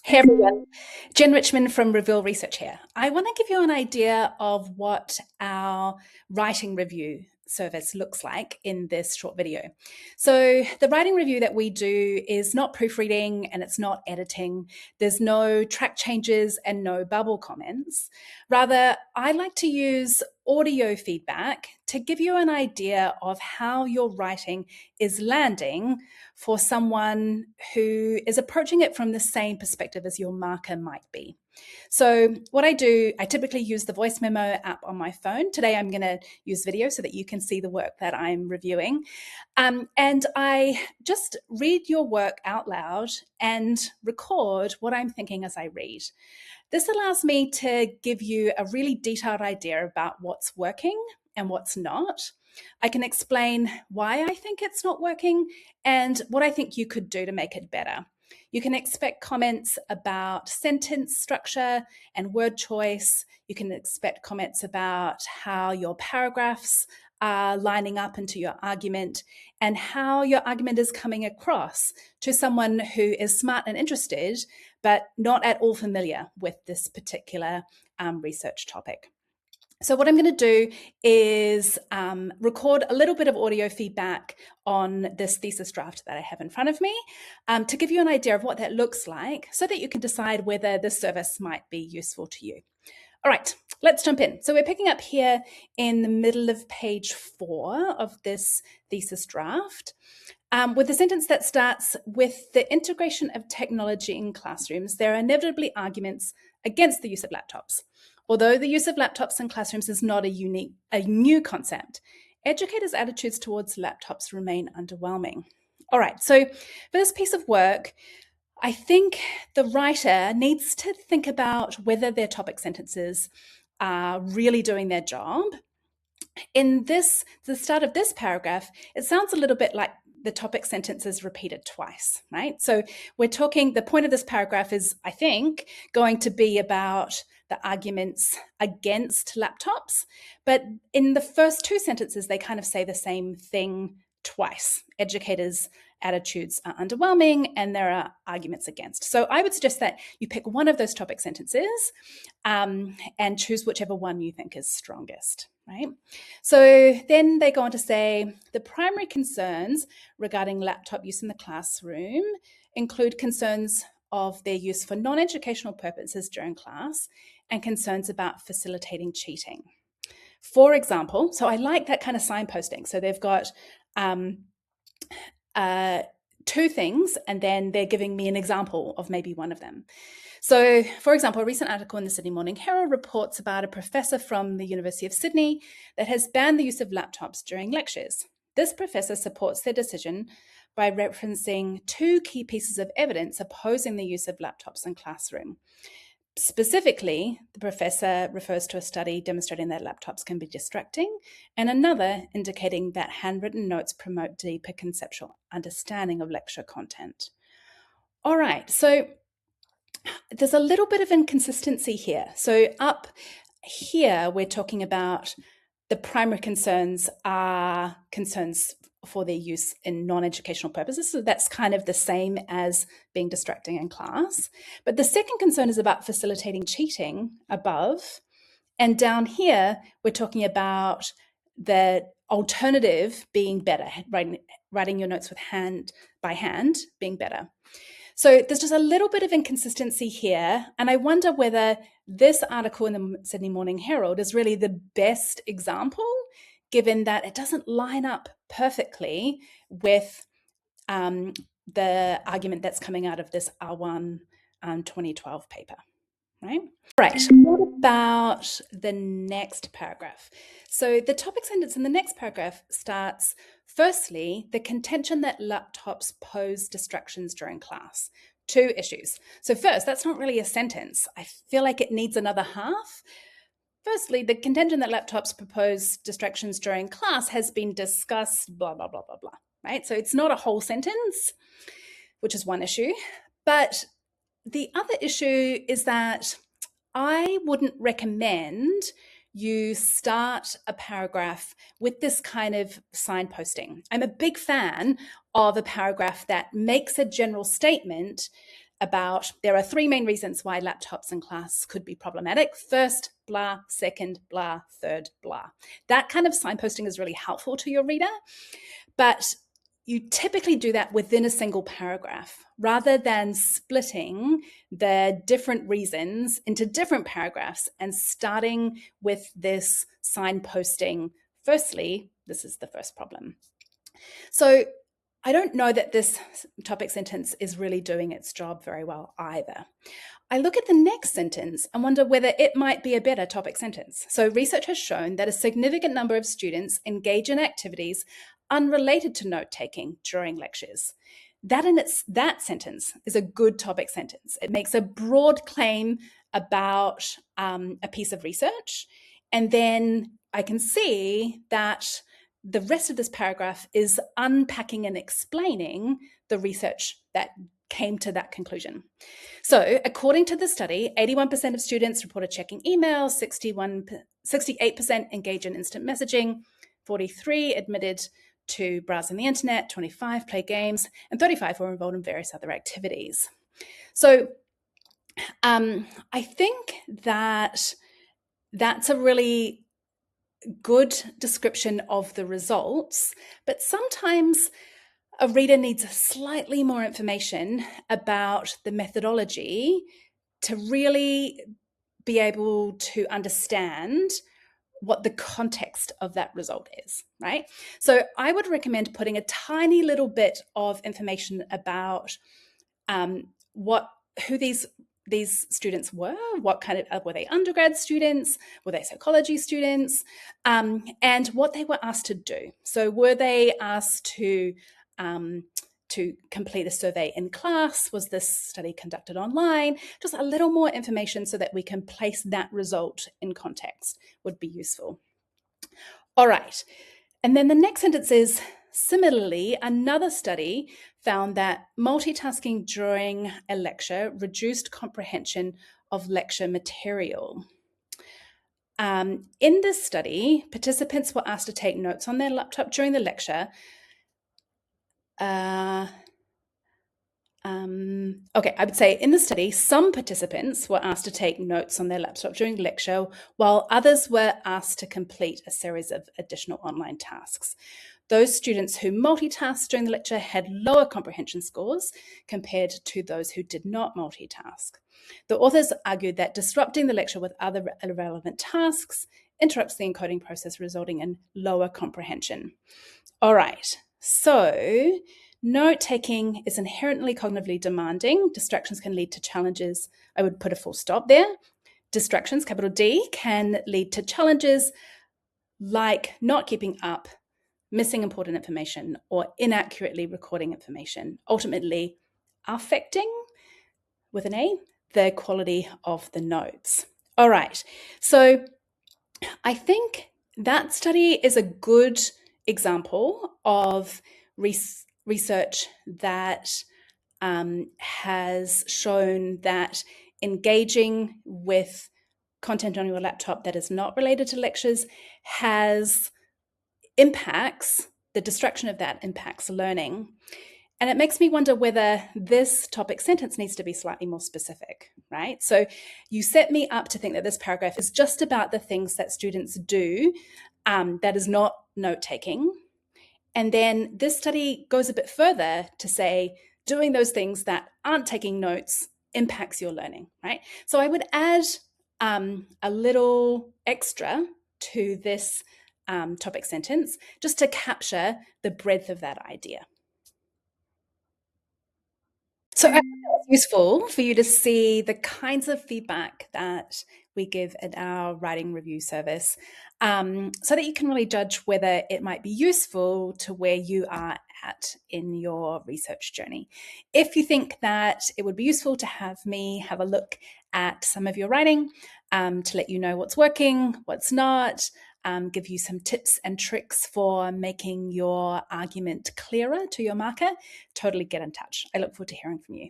Hey everyone, Jen Richmond from Reveal Research here. I want to give you an idea of what our writing review service looks like in this short video. So the writing review that we do is not proofreading and it's not editing. There's no track changes and no bubble comments. Rather, I like to use audio feedback to give you an idea of how your writing is landing for someone who is approaching it from the same perspective as your marker might be. So what I do, I typically use the voice memo app on my phone. Today I'm going to use video so that you can see the work that I'm reviewing. And I just read your work out loud and record what I'm thinking as I read. This allows me to give you a really detailed idea about what's working and what's not. I can explain why I think it's not working and what I think you could do to make it better. You can expect comments about sentence structure and word choice. You can expect comments about how your paragraphs are lining up into your argument and how your argument is coming across to someone who is smart and interested, but not at all familiar with this particular research topic. So what I'm going to do is record a little bit of audio feedback on this thesis draft that I have in front of me to give you an idea of what that looks like so that you can decide whether this service might be useful to you. All right, let's jump in. So we're picking up here in the middle of page 4 of this thesis draft with a sentence that starts, "With the integration of technology in classrooms, there are inevitably arguments against the use of laptops. Although the use of laptops in classrooms is not a new concept, educators' attitudes towards laptops remain underwhelming." All right, so for this piece of work, I think the writer needs to think about whether their topic sentences are really doing their job. In the start of this paragraph, it sounds a little bit like the topic sentence is repeated twice, right? So we're talking, the point of this paragraph is, I think, going to be about the arguments against laptops. But in the first 2 sentences, they kind of say the same thing twice. Educators' attitudes are underwhelming and there are arguments against. So I would suggest that you pick one of those topic sentences and choose whichever one you think is strongest, right? So then they go on to say, the primary concerns regarding laptop use in the classroom include concerns of their use for non-educational purposes during class and concerns about facilitating cheating. For example, so I like that kind of signposting. So they've got 2 things, and then they're giving me an example of maybe one of them. So, for example, a recent article in the Sydney Morning Herald reports about a professor from the University of Sydney that has banned the use of laptops during lectures. This professor supports their decision by referencing 2 key pieces of evidence opposing the use of laptops in classroom. Specifically, the professor refers to a study demonstrating that laptops can be distracting and another indicating that handwritten notes promote deeper conceptual understanding of lecture content. All right, so there's a little bit of inconsistency here. So up here, we're talking about the primary concerns are concerns for their use in non-educational purposes. So that's kind of the same as being distracting in class. But the second concern is about facilitating cheating above. And down here, we're talking about the alternative being better, writing your notes by hand being better. So there's just a little bit of inconsistency here. And I wonder whether this article in the Sydney Morning Herald is really the best example, given that it doesn't line up perfectly with the argument that's coming out of this R1 2012 paper, right? Right, what about the next paragraph? So the topic sentence in the next paragraph starts, firstly, the contention that laptops pose distractions during class. 2 issues. So first, that's not really a sentence. I feel like it needs another half. Firstly, the contention that laptops propose distractions during class has been discussed, blah, blah, blah, blah, blah, right? So it's not a whole sentence, which is one issue. But the other issue is that I wouldn't recommend you start a paragraph with this kind of signposting. I'm a big fan of a paragraph that makes a general statement about there are 3 main reasons why laptops in class could be problematic. First, blah, second, blah, third, blah. That kind of signposting is really helpful to your reader, but you typically do that within a single paragraph rather than splitting the different reasons into different paragraphs and starting with this signposting. Firstly, this is the first problem. So I don't know that this topic sentence is really doing its job very well either. I look at the next sentence and wonder whether it might be a better topic sentence. So research has shown that a significant number of students engage in activities unrelated to note-taking during lectures. That sentence is a good topic sentence. It makes a broad claim about a piece of research, and then I can see that the rest of this paragraph is unpacking and explaining the research that came to that conclusion. So according to the study, 81% of students reported checking emails, 68% engage in instant messaging, 43 admitted to browsing the internet, 25 play games, and 35 were involved in various other activities. So I think that that's a really good description of the results, but sometimes a reader needs slightly more information about the methodology to really be able to understand what the context of that result is, right? So I would recommend putting a tiny little bit of information about who these students were, what kind of, were they undergrad students, were they psychology students, and what they were asked to do. So were they asked to complete a survey in class? Was this study conducted online? Just a little more information so that we can place that result in context would be useful. All right, and then the next sentence is, similarly, another study found that multitasking during a lecture reduced comprehension of lecture material. In this study, participants were asked to take notes on their laptop during the lecture. I would say in the study, some participants were asked to take notes on their laptop during the lecture, while others were asked to complete a series of additional online tasks. Those students who multitasked during the lecture had lower comprehension scores compared to those who did not multitask. The authors argued that disrupting the lecture with other irrelevant tasks interrupts the encoding process, resulting in lower comprehension. All right, so note-taking is inherently cognitively demanding. Distractions can lead to challenges. I would put a full stop there. Distractions, capital D, can lead to challenges like not keeping up, missing important information, or inaccurately recording information, ultimately affecting, with an A, the quality of the notes. All right, so I think that study is a good example of research that has shown that engaging with content on your laptop that is not related to lectures impacts, the distraction of that impacts learning. And it makes me wonder whether this topic sentence needs to be slightly more specific, right? So you set me up to think that this paragraph is just about the things that students do that is not note-taking. And then this study goes a bit further to say doing those things that aren't taking notes impacts your learning, right? So I would add a little extra to this topic sentence just to capture the breadth of that idea. So I think it was useful for you to see the kinds of feedback that we give in our writing review service so that you can really judge whether it might be useful to where you are at in your research journey. If you think that it would be useful to have me have a look at some of your writing to let you know what's working, what's not, give you some tips and tricks for making your argument clearer to your marker, totally get in touch. I look forward to hearing from you.